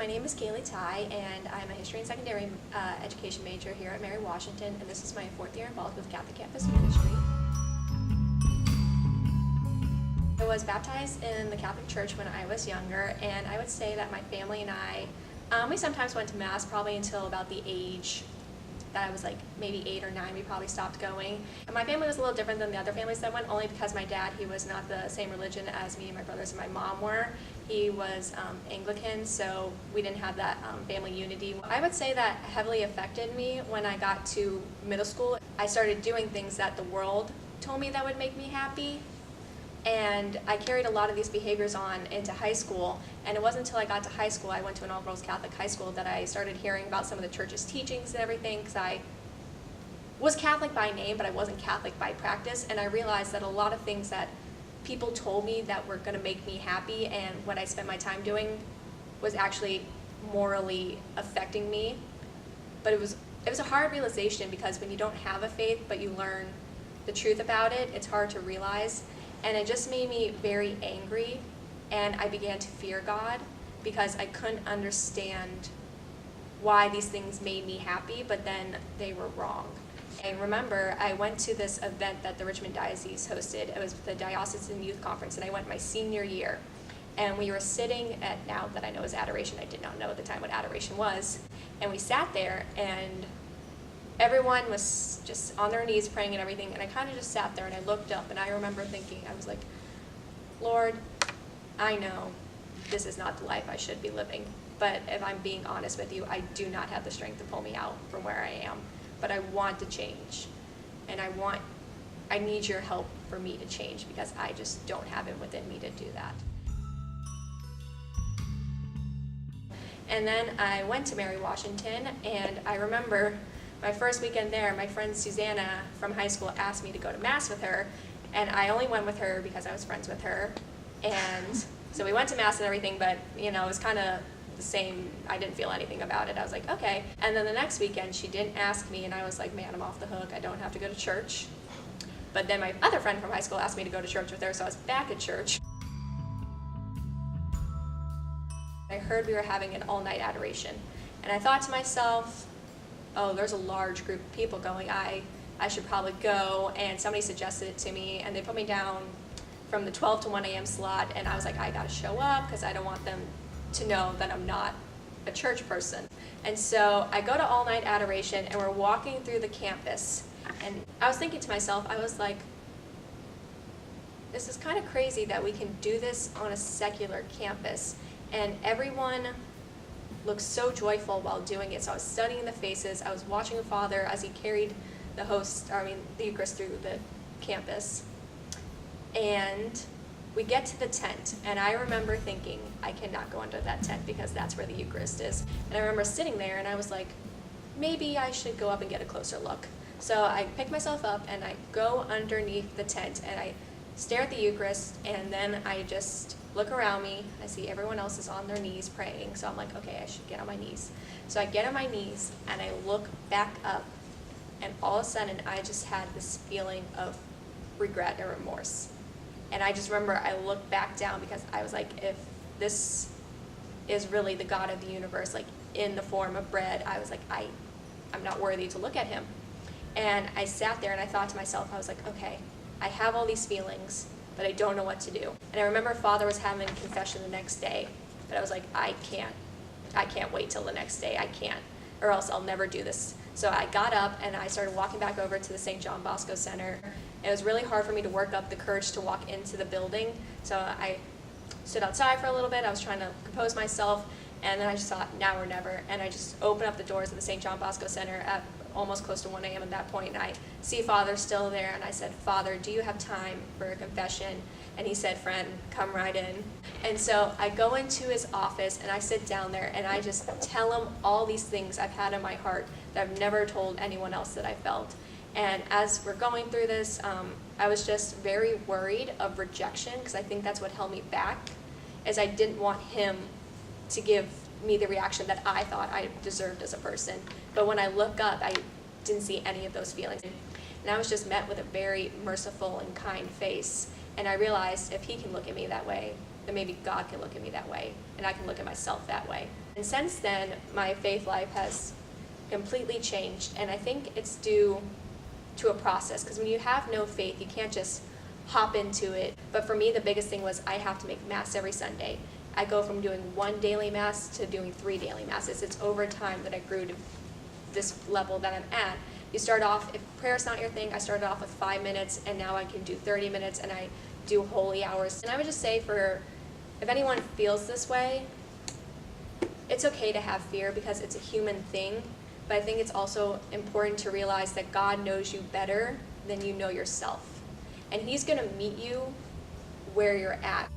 my name is Kaylee and I'm a history and secondary education major here at Mary Washington, and this is my fourth year involved with Catholic Campus Ministry. I was baptized in the Catholic Church when I was younger, and I would say that my family and I, we sometimes went to Mass probably until about the age that I was like maybe 8 or 9, we probably stopped going. And my family was a little different than the other families that went, only because my dad, he was not the same religion as me and my brothers and my mom were. He was Anglican, so we didn't have that family unity. I would say that heavily affected me when I got to middle school. I started doing things that the world told me that would make me happy. And I carried a lot of these behaviors on into high school, and it wasn't until I got to high school, I went to an all-girls Catholic high school, that I started hearing about some of the church's teachings and everything, because I was Catholic by name, but I wasn't Catholic by practice, and I realized that a lot of things that people told me that were going to make me happy and what I spent my time doing was actually morally affecting me. But it was a hard realization, because when you don't have a faith but you learn the truth about it, it's hard to realize. And it just made me very angry, and I began to fear God because I couldn't understand why these things made me happy, but then they were wrong. I remember I went to this event that the Richmond Diocese hosted. It was the Diocesan Youth Conference, and I went my senior year. And we were sitting at, now that I know is adoration, I did not know at the time what adoration was, and we sat there, and everyone was just on their knees praying and everything, and I kind of just sat there and I looked up, and I remember thinking, I was like, Lord, I know this is not the life I should be living, but if I'm being honest with you, I do not have the strength to pull me out from where I am, but I want to change, and I need your help for me to change, because I just don't have it within me to do that. And then I went to Mary Washington, and I remember my first weekend there, my friend Susanna from high school asked me to go to Mass with her, and I only went with her because I was friends with her. And so we went to Mass and everything, but it was kind of the same. I didn't feel anything about it. I was like, okay. And then the next weekend she didn't ask me, and I was like, man, I'm off the hook. I don't have to go to church. But then my other friend from high school asked me to go to church with her, so I was back at church. I heard we were having an all-night adoration, and I thought to myself, oh, there's a large group of people going, I should probably go, and somebody suggested it to me, and they put me down from the 12 to 1 a.m. slot, and I was like, I gotta show up, because I don't want them to know that I'm not a church person. And so I go to all-night adoration, and we're walking through the campus, and I was thinking to myself, I was like, this is kind of crazy that we can do this on a secular campus, and everyone looked so joyful while doing it. So I was studying the faces. I was watching the Father as he carried the Eucharist through the campus. And we get to the tent, and I remember thinking, I cannot go under that tent because that's where the Eucharist is. And I remember sitting there, and I was like, maybe I should go up and get a closer look. So I pick myself up, and I go underneath the tent, and I stare at the Eucharist, and then I just look around me. I see everyone else is on their knees praying, so I'm like, okay, I should get on my knees. So I get on my knees, and I look back up, and all of a sudden I just had this feeling of regret or remorse. And I just remember I looked back down, because I was like, if this is really the God of the universe, like in the form of bread, I was like, I'm not worthy to look at him. And I sat there and I thought to myself, I was like, okay, I have all these feelings, but I don't know what to do. And I remember Father was having confession the next day, but I was like, I can't wait till the next day. I can't, or else I'll never do this. So I got up and I started walking back over to the St. John Bosco Center. It was really hard for me to work up the courage to walk into the building. So I stood outside for a little bit. I was trying to compose myself, and then I just thought, now or never. And I just opened up the doors of the St. John Bosco Center at almost close to 1 a.m. at that point, and I see Father still there, and I said, Father, do you have time for a confession? And he said, friend, come right in. And so I go into his office, and I sit down there, and I just tell him all these things I've had in my heart that I've never told anyone else that I felt. And as we're going through this, I was just very worried of rejection, because I think that's what held me back, is I didn't want him to give me the reaction that I thought I deserved as a person. But when I look up, I didn't see any of those feelings. And I was just met with a very merciful and kind face. And I realized if he can look at me that way, then maybe God can look at me that way, and I can look at myself that way. And since then, my faith life has completely changed, and I think it's due to a process, because when you have no faith, you can't just hop into it. But for me, the biggest thing was I have to make Mass every Sunday. I go from doing 1 daily Mass to doing 3 daily Masses. It's over time that I grew to this level that I'm at. You start off, if prayer's not your thing, I started off with 5 minutes, and now I can do 30 minutes, and I do holy hours. And I would just say, if anyone feels this way, it's okay to have fear because it's a human thing, but I think it's also important to realize that God knows you better than you know yourself. And He's going to meet you where you're at.